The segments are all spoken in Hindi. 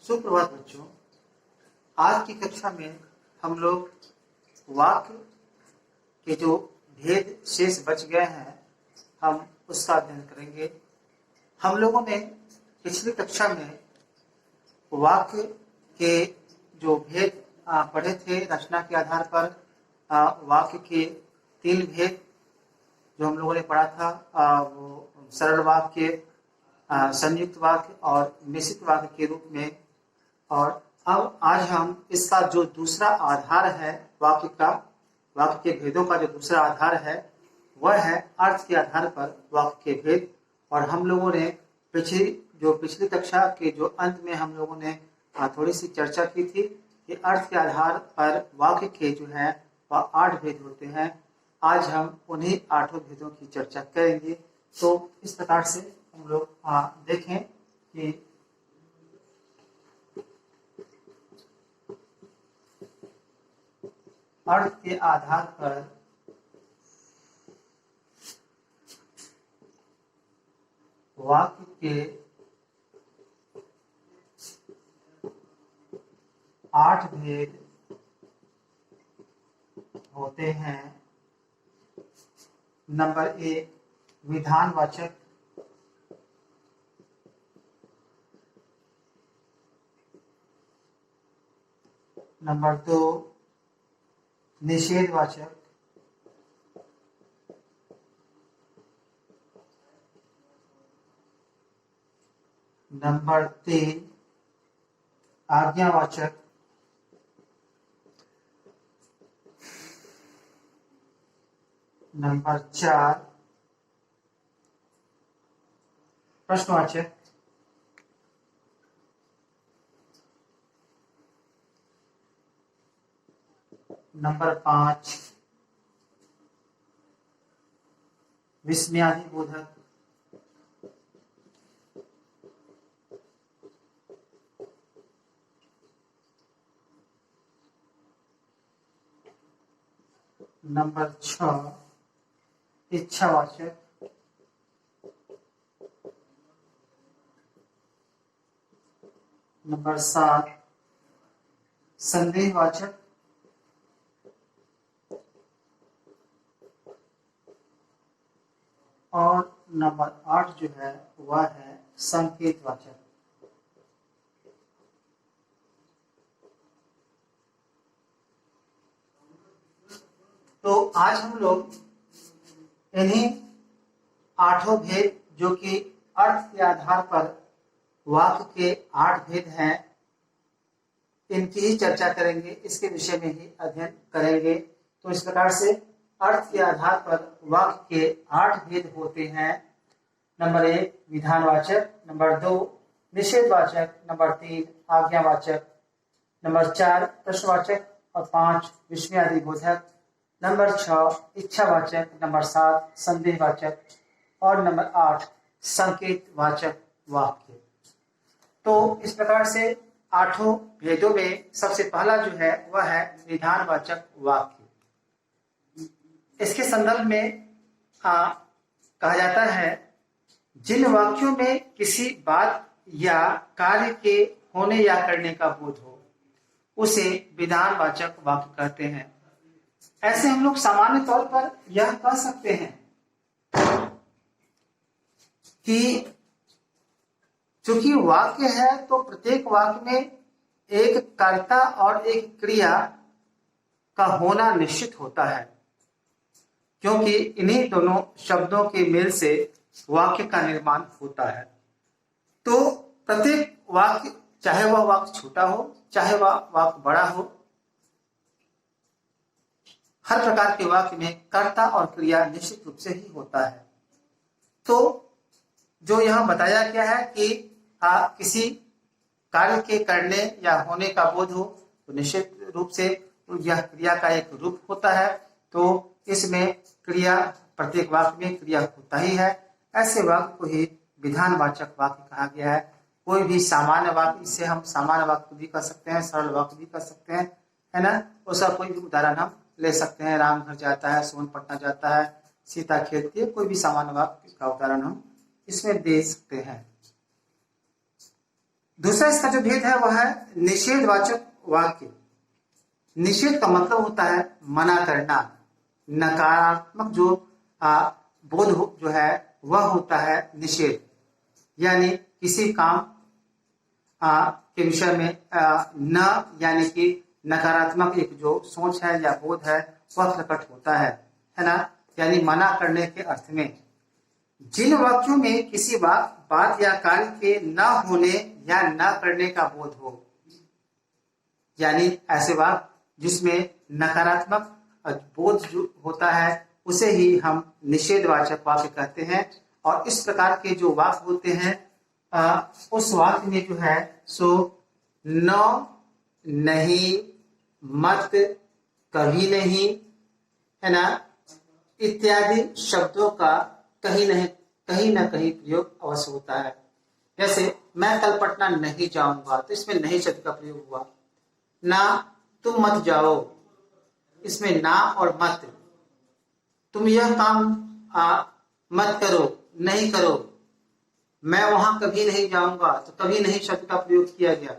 सुप्रभात बच्चों। आज की कक्षा में हम लोग वाक्य के जो भेद शेष बच गए हैं हम उसका अध्ययन करेंगे। हम लोगों ने पिछली कक्षा में वाक्य के जो भेद पढ़े थे, रचना के आधार पर वाक्य के 3 भेद जो हम लोगों ने पढ़ा था, वो सरल वाक्य, संयुक्त वाक्य और मिश्रित वाक्य के रूप में। और अब आज हम इसका जो दूसरा आधार है वाक्य के भेदों का जो दूसरा आधार है वह है अर्थ के आधार पर वाक्य के भेद। और हम लोगों ने पिछली कक्षा के जो अंत में हम लोगों ने थोड़ी सी चर्चा की थी कि अर्थ के आधार पर वाक्य के जो है वह 8 भेद होते हैं। आज हम उन्हीं 8 भेदों की चर्चा करेंगे। तो इस प्रकार से हम लोग देखें कि अर्थ के आधार पर वाक्य के 8 भेद होते हैं। नंबर 1 विधानवाचक, नंबर 2 निषेधवाचक, नंबर 3 आज्ञावाचक, नंबर 4 प्रश्नवाचक, नंबर 5 विस्मयादिबोधक, नंबर 6 इच्छावाचक, नंबर 7 संदेहवाचक, और नंबर 8 जो है वह है संकेतवाचक। तो आज हम लोग इन्हीं 8 भेद जो कि अर्थ के आधार पर वाक्य के 8 भेद हैं, इनकी ही चर्चा करेंगे, इसके विषय में ही अध्ययन करेंगे। तो इस प्रकार से अर्थ के आधार पर वाक्य के 8 भेद होते हैं। नंबर 1 विधानवाचक, नंबर 2 निषेधवाचक, नंबर 3 आज्ञावाचक, नंबर 4 प्रश्नवाचक और 5 विस्मयादिबोधक, नंबर 6 इच्छावाचक, नंबर 7 संदेहवाचक और नंबर 8 संकेतवाचक वाक्य। तो इस प्रकार से 8 भेदों में सबसे पहला जो है वह है विधानवाचक वाक्य। इसके संदर्भ में कहा जाता है जिन वाक्यों में किसी बात या कार्य के होने या करने का बोध हो उसे विधानवाचक वाक्य कहते हैं। ऐसे हम लोग सामान्य तौर पर यह कह सकते हैं कि चूंकि वाक्य है तो प्रत्येक वाक्य में एक कर्ता और एक क्रिया का होना निश्चित होता है, क्योंकि इन्हीं दोनों शब्दों के मेल से वाक्य का निर्माण होता है। तो प्रत्येक वाक्य, चाहे वह वाक्य छोटा हो चाहे वह वाक्य बड़ा हो, हर प्रकार के वाक्य में कर्ता और क्रिया निश्चित रूप से ही होता है। तो जो यहाँ बताया गया है कि किसी कार्य के करने या होने का बोध हो तो निश्चित रूप से यह क्रिया का एक रूप होता है। तो इसमें क्रिया, प्रत्येक वाक्य में क्रिया होता ही है। ऐसे वाक्य को ही विधानवाचक वाक्य कहा गया है। कोई भी सामान्य वाक्य, इससे हम सामान्य वाक्य भी कर सकते हैं, सरल वाक्य भी कर सकते हैं, है ना। उसका कोई भी उदाहरण हम ले सकते हैं। राम घर जाता है, सोन पटना जाता है, सीता खेलती है, कोई भी सामान्य वाक्य का उदाहरण हम इसमें दे सकते हैं। दूसरा इसका जो भेद है वह है निषेधवाचक वाक्य। निषेध का मतलब होता है मना करना। नकारात्मक जो बोध जो है वह होता है निषेध, यानी किसी काम के विषय में न यानी कि नकारात्मक एक जो सोच है या बोध है वह प्रकट होता है ना, यानी मना करने के अर्थ में। जिन वाक्यों में किसी बात या कार्य के न होने या न करने का बोध हो, यानी ऐसे वाक्य जिसमें नकारात्मक बोध जो होता है उसे ही हम निषेधवाचक वाक्य कहते हैं। और इस प्रकार के जो वाक्य होते हैं उस वाक्य में जो है सो न, नहीं, मत, कभी नहीं, है ना, इत्यादि शब्दों का कहीं न कहीं प्रयोग अवश्य होता है। जैसे मैं कल पटना नहीं जाऊंगा, तो इसमें नहीं शब्द का प्रयोग हुआ। ना, तुम मत जाओ, इसमें ना और मत। तुम यह काम मत करो, नहीं करो। मैं वहां कभी नहीं जाऊंगा, तो कभी नहीं शब्द का प्रयोग किया गया।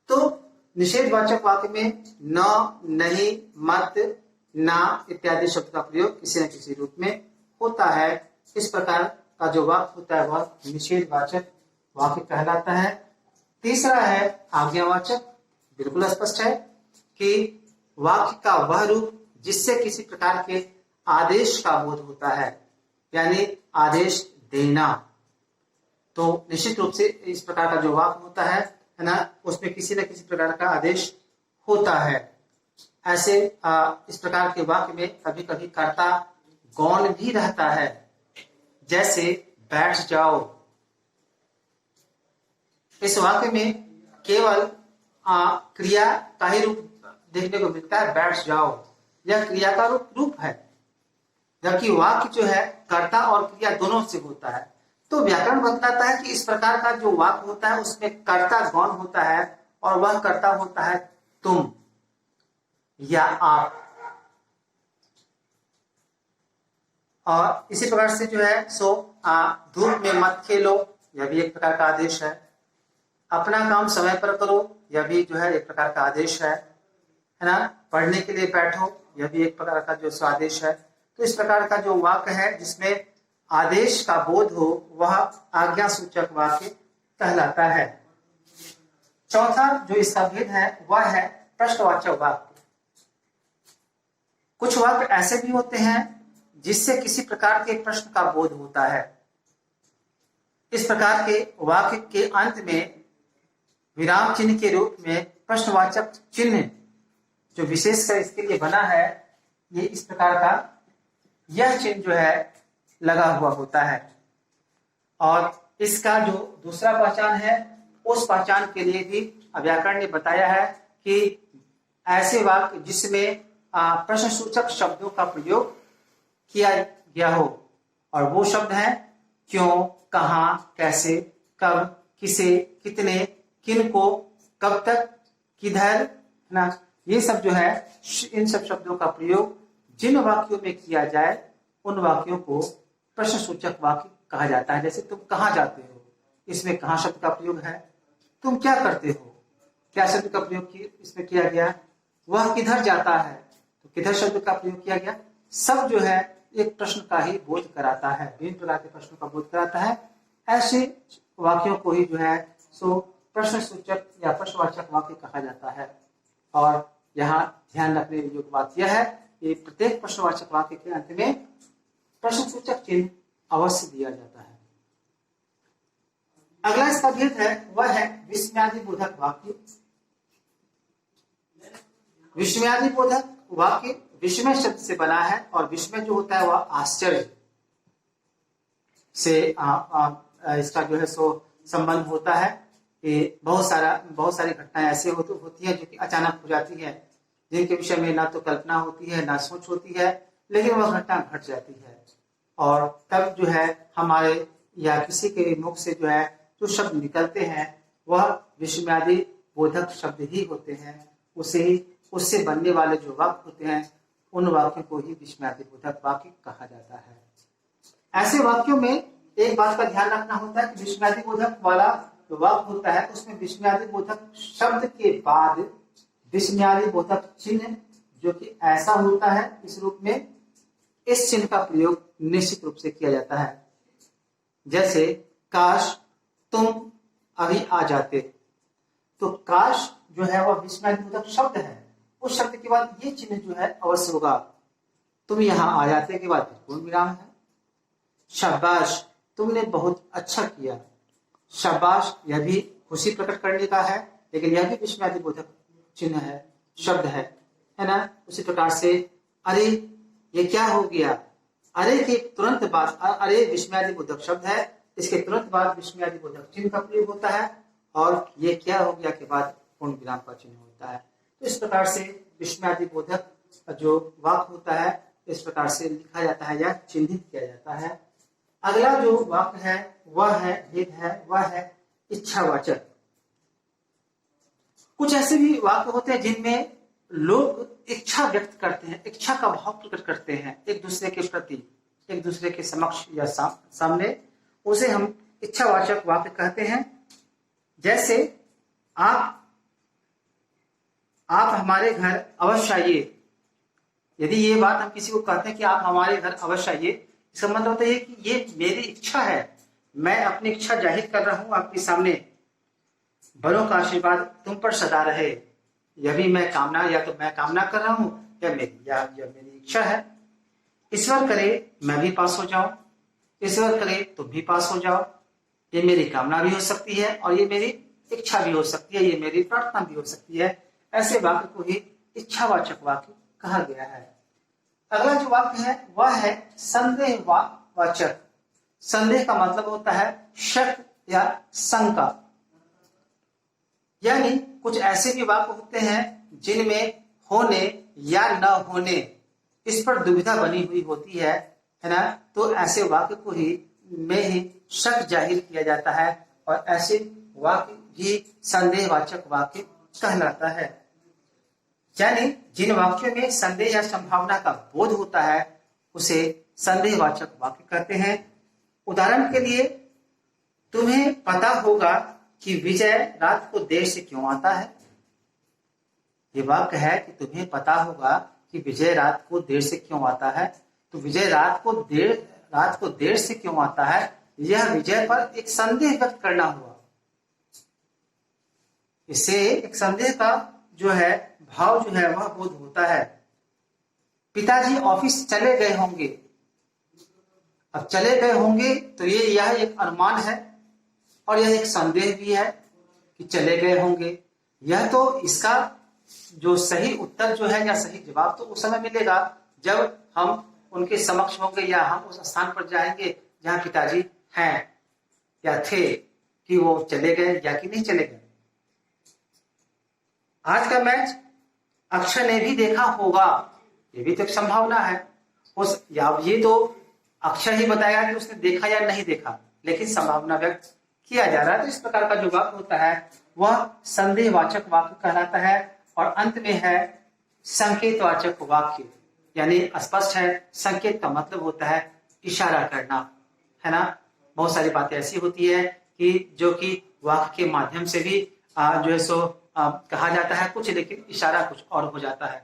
तो निषेधवाचक वाक्य में न, नहीं, मत, ना इत्यादि शब्द का प्रयोग किसी न किसी रूप में होता है। इस प्रकार का जो वाक्य होता है वह निषेधवाचक वाक्य कहलाता है। तीसरा है आज्ञावाचक। बिल्कुल स्पष्ट है कि वाक्य का वह रूप जिससे किसी प्रकार के आदेश का बोध होता है, यानी आदेश देना। तो निश्चित रूप से इस प्रकार का जो वाक्य होता है ना, उसमें किसी न किसी प्रकार का आदेश होता है। ऐसे इस प्रकार के वाक्य में कभी कभी कर्ता गौण भी रहता है, जैसे बैठ जाओ। इस वाक्य में केवल क्रिया का ही रूप देखने को मिलता है, बैठ जाओ। यह क्रिया का रूप है, जबकि वाक्य जो है कर्ता और क्रिया दोनों से होता है। तो व्याकरण बतलाता है कि इस प्रकार का जो वाक्य होता है उसमें कर्ता गौण होता है और वह कर्ता होता है तुम या आप। और इसी प्रकार से जो है सो धूप में मत खेलो, यह भी एक प्रकार का आदेश है। अपना काम समय पर करो, यह भी जो है एक प्रकार का आदेश है ना। पढ़ने के लिए बैठो, यह भी एक प्रकार का जो आदेश है। तो इस प्रकार का जो वाक्य है जिसमें आदेश का बोध हो वह आज्ञा सूचक वाक्य कहलाता है। चौथा जो इसका भेद है वह है प्रश्नवाचक वाक्य। कुछ वाक्य ऐसे भी होते हैं जिससे किसी प्रकार के प्रश्न का बोध होता है। इस प्रकार के वाक्य के अंत में विराम चिन्ह के रूप में प्रश्नवाचक चिन्ह जो विशेषकर इसके लिए बना है, ये इस प्रकार का यह चिन्ह जो है लगा हुआ होता है। और इसका जो दूसरा पहचान है उस पहचान के लिए भी व्याकरण ने बताया है कि ऐसे वाक्य जिसमें प्रश्न सूचक शब्दों का प्रयोग किया गया हो, और वो शब्द हैं क्यों, कहाँ, कैसे, कब, किसे, कितने, किनको, कब तक, किधर ना, ये सब जो है इन सब शब्दों का प्रयोग जिन वाक्यों में किया जाए उन वाक्यों को प्रश्न सूचक वाक्य कहा जाता है। जैसे तुम कहाँ जाते हो, इसमें कहाँ शब्द का प्रयोग है। तुम क्या करते हो, क्या शब्द का प्रयोग इसमें किया गया। वह किधर जाता है, तो किधर शब्द का प्रयोग किया गया। सब जो है एक प्रश्न का ही बोध कराता है, विभिन्न प्रकार के प्रश्नों का बोध कराता है। ऐसे वाक्यों को ही जो है सो प्रश्न सूचक या प्रश्नवाचक वाक्य कहा जाता है। और यहाँ ध्यान रखने योग्य बात यह है कि प्रत्येक प्रश्नवाचक वाक्य के अंत में प्रश्न सूचक चिन्ह अवश्य दिया जाता है। अगला इसका भेद है वह है विस्मयादि बोधक वाक्य। विस्मयादि बोधक वाक्य विस्मय शब्द से बना है, और विस्मय जो होता है वह आश्चर्य से इसका जो है सो संबंध होता है। कि बहुत सारी घटनाएं ऐसी होती है जो कि अचानक हो जाती है, जिनके विषय में ना तो कल्पना होती है ना सोच होती है, लेकिन वह घटना घट जाती है। और तब जो है हमारे या किसी के मुख से जो है जो शब्द निकलते हैं वह विस्मयादि बोधक शब्द ही होते हैं। उससे बनने वाले जो वाक्य होते हैं उन वाक्यों को ही विस्मयादि बोधक वाक्य कहा जाता है। ऐसे वाक्यों में एक बात का ध्यान रखना होता है कि विस्मयादि बोधक वाला वाक्य होता है उसमें विस्मयादि बोधक शब्द के बाद विस्मयादि बोधक चिन्ह जो कि ऐसा होता है इस रूप में, इस चिन्ह का प्रयोग निश्चित रूप से किया जाता है। जैसे काश तुम अभी आ जाते, तो काश जो है वह विस्मयादि बोधक शब्द है, उस शब्द के बाद ये चिन्ह जो है अवश्य होगा। तुम यहां आ जाते के बाद पूर्ण विराम है। शाबाश तुमने बहुत अच्छा किया, शाबाश यह भी खुशी प्रकट करने का है, लेकिन यह भी विस्मयादि बोधक चिन्ह है, शब्द है ना। उसी प्रकार से अरे ये क्या हो गया, अरे के तुरंत बाद अरे विस्मयादि बोधक शब्द है, इसके तुरंत बाद विस्मयादि बोधक चिन्ह का प्रयोग होता है, और ये क्या हो गया के बाद पूर्ण विराम का चिन्ह होता है। तो इस प्रकार से विस्मयादि बोधक जो वाक्य होता है इस प्रकार से लिखा जाता है या चिन्हित किया जाता है। अगला जो वाक्य है वह है भेद है, वह है इच्छावाचक। कुछ ऐसे भी वाक्य होते हैं जिनमें लोग इच्छा व्यक्त करते हैं, इच्छा का भाव प्रकट करते हैं एक दूसरे के प्रति, एक दूसरे के समक्ष या सामने, उसे हम इच्छावाचक वाक्य कहते हैं। जैसे आप हमारे घर अवश्य आइए। यदि ये बात हम किसी को कहते हैं कि आप हमारे घर अवश्य आइए, इसका मतलब होता है कि ये मेरी इच्छा है, मैं अपनी इच्छा जाहिर कर रहा हूं आपके सामने। बड़ों का आशीर्वाद तुम पर सदा रहे, यह भी मैं कामना, या तो मैं कामना कर रहा हूं या मेरी इच्छा है। ईश्वर करे मैं भी पास हो जाऊं, ईश्वर करे तुम भी पास हो जाओ। ये मेरी कामना भी हो सकती है और ये मेरी इच्छा भी हो सकती है, ये मेरी प्रार्थना भी हो सकती है। ऐसे वाक्य को ही इच्छावाचक वाक्य कहा गया है। अगला जो वाक्य है वह है संदेहवाचक। संदेह का मतलब होता है शक या शंका, यानी कुछ ऐसे भी वाक्य होते हैं जिनमें होने या न होने इस पर दुविधा बनी हुई होती है ना। तो ऐसे वाक्य को ही में ही शक जाहिर किया जाता है और ऐसे वाक्य भी संदेहवाचक वाक्य कहलाता है। यानी जिन वाक्यों में संदेह या संभावना का बोध होता है उसे संदेहवाचक वाक्य कहते हैं। उदाहरण के लिए, तुम्हें पता होगा कि विजय रात को देर से क्यों आता है। ये वाक्य है कि तुम्हें पता होगा कि विजय रात को देर से क्यों आता है। तो विजय रात को देर से क्यों आता है, यह विजय पर एक संदेह व्यक्त करना हुआ। इससे एक संदेह का जो है भाव जो है वह बोध होता है। पिताजी ऑफिस चले गए होंगे। अब चले गए होंगे तो यह एक अनुमान है और यह एक संदेह भी है कि चले गए होंगे। यह तो इसका जो सही उत्तर जो है या सही जवाब तो उस समय मिलेगा जब हम उनके समक्ष होंगे या हम उस स्थान पर जाएंगे जहां पिताजी हैं या थे, कि वो चले गए या कि नहीं चले गए। आज का मैच अक्षय ने भी देखा होगा, ये भी तो एक संभावना है। ये तो अक्षय ही बताएगा कि उसने देखा या नहीं देखा, लेकिन संभावना व्यक्त किया जा रहा है। तो इस प्रकार का जो वाक्य होता है वह संदेहवाचक वाक्य कहलाता है। और अंत में है संकेतवाचक वाक्य, यानी स्पष्ट है। संकेत का मतलब होता है इशारा करना, है ना। बहुत सारी बातें ऐसी होती है कि जो कि वाक्य के माध्यम से भी जो है सो कहा जाता है कुछ, लेकिन इशारा कुछ और हो जाता है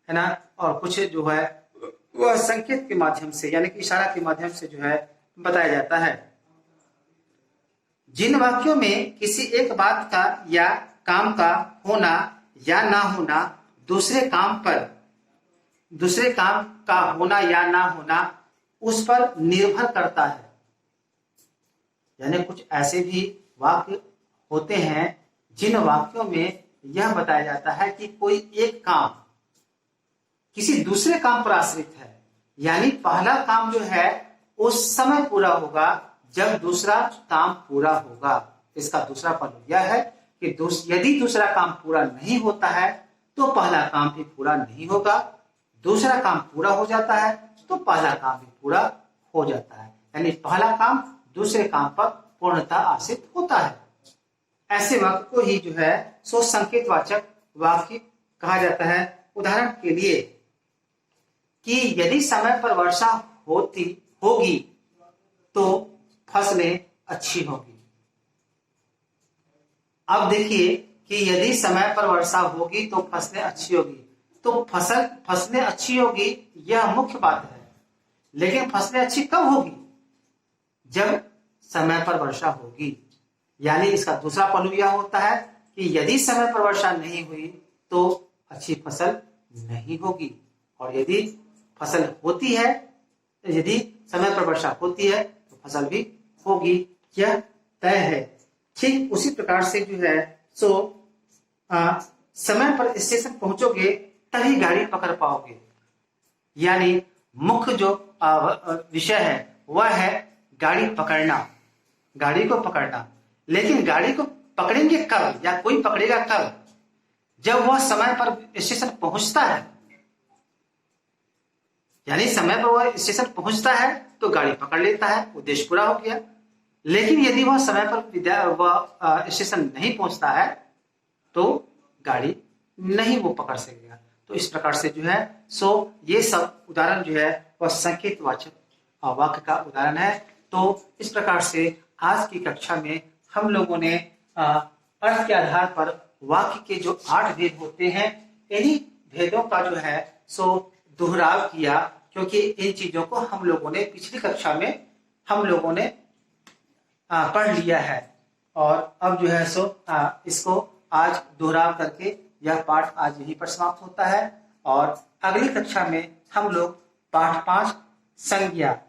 ना। और कुछ जो है वह संकेत के माध्यम से यानी कि इशारा के माध्यम से जो है बताया जाता है। जिन वाक्यों में किसी एक बात का या काम का होना या ना होना दूसरे काम का होना या ना होना उस पर निर्भर करता है, यानी कुछ ऐसे भी वाक्य होते हैं जिन वाक्यों में यह बताया जाता है कि कोई एक काम किसी दूसरे काम पर आश्रित है, यानी पहला काम जो है उस समय पूरा होगा जब दूसरा काम पूरा होगा। इसका दूसरा पहलू यह है कि यदि दूसरा काम पूरा नहीं होता है तो पहला काम भी पूरा नहीं होगा। दूसरा काम पूरा हो जाता है तो पहला काम भी पूरा हो जाता है, यानी पहला काम दूसरे काम पर पूर्णता आश्रित होता है। ऐसे वाक्य को ही जो है सो संकेतवाचक वाक्य कहा जाता है। उदाहरण के लिए कि यदि समय पर वर्षा होगी तो फसलें अच्छी होगी। अब देखिए कि यदि समय पर वर्षा होगी तो फसलें अच्छी होगी। तो फसलें अच्छी होगी, यह मुख्य बात है। लेकिन फसलें अच्छी कब होगी? जब समय पर वर्षा होगी। यानी इसका दूसरा पहलू यह होता है कि यदि समय पर वर्षा नहीं हुई तो अच्छी फसल नहीं होगी, और यदि फसल होती है, यदि समय पर वर्षा होती है तो फसल भी होगी, यह तय है। ठीक उसी प्रकार से जो है सो समय पर स्टेशन पहुंचोगे तभी गाड़ी पकड़ पाओगे। यानी मुख्य जो विषय है वह है गाड़ी पकड़ना, गाड़ी को पकड़ना। लेकिन गाड़ी को पकड़ेंगे कब, या कोई पकड़ेगा कब? जब वह समय पर स्टेशन पहुंचता है। यानी समय पर वह स्टेशन पहुंचता है तो गाड़ी पकड़ लेता है, उद्देश्य पूरा हो गया। लेकिन यदि वह समय पर स्टेशन नहीं पहुंचता है तो गाड़ी नहीं वो पकड़ सकेगा। तो इस प्रकार से जो है सो ये सब उदाहरण जो है वह संकेतवाचक वाक्य का उदाहरण है। तो इस प्रकार से आज की कक्षा में हम लोगों ने अर्थ के आधार पर वाक्य के जो 8 भेद होते हैं, इन्हीं भेदों का जो है सो दोहराव किया, क्योंकि इन चीजों को हम लोगों ने पिछली कक्षा में हम लोगों ने पढ़ लिया है। और अब जो है सो इसको आज दोहराव करके यह पाठ आज यहीं पर समाप्त होता है। और अगली कक्षा में हम लोग पाठ 5 संज्ञा,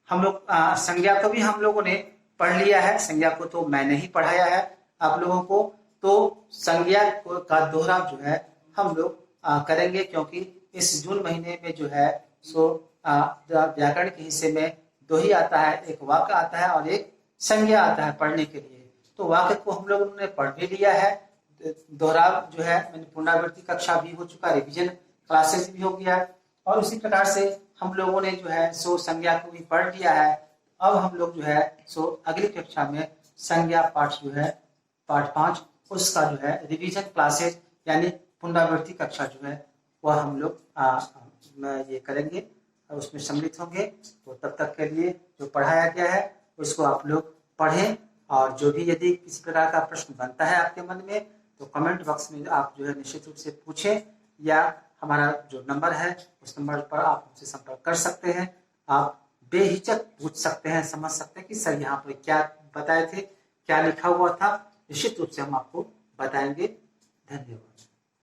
हम लोग संज्ञा को भी हम लोगों ने पढ़ लिया है। संज्ञा को तो मैंने ही पढ़ाया है आप लोगों को। तो संज्ञा का दोहराव जो है हम लोग करेंगे, क्योंकि इस जून महीने में जो है सो व्याकरण के हिस्से में 2 ही आता है, एक वाक्य आता है और एक संज्ञा आता है पढ़ने के लिए। तो वाक्य को हम लोगों ने पढ़ भी लिया है, दोहराव जो है पुनरावृत्ति कक्षा भी हो चुका, रिवीजन क्लासेस भी हो गया। और उसी प्रकार से हम लोगों ने जो है सो संज्ञा को भी पढ़ लिया है। अब हम लोग जो है सो अगली कक्षा में संज्ञा पाठ जो है पाठ 5 उसका जो है रिवीजन क्लासेस यानी पुनरावृत्ति कक्षा जो है वह हम लोग ये करेंगे और उसमें सम्मिलित होंगे। तो तब तक के लिए जो पढ़ाया गया है उसको आप लोग पढ़ें, और जो भी यदि किसी प्रकार का प्रश्न बनता है आपके मन में तो कमेंट बॉक्स में आप जो है निश्चित रूप से पूछें, या हमारा जो नंबर है उस नंबर पर आप हमसे संपर्क कर सकते हैं। आप बेहिचक पूछ सकते हैं, समझ सकते हैं कि सर यहाँ पर क्या बताए थे, क्या लिखा हुआ था। निश्चित रूप से हम आपको बताएंगे। धन्यवाद।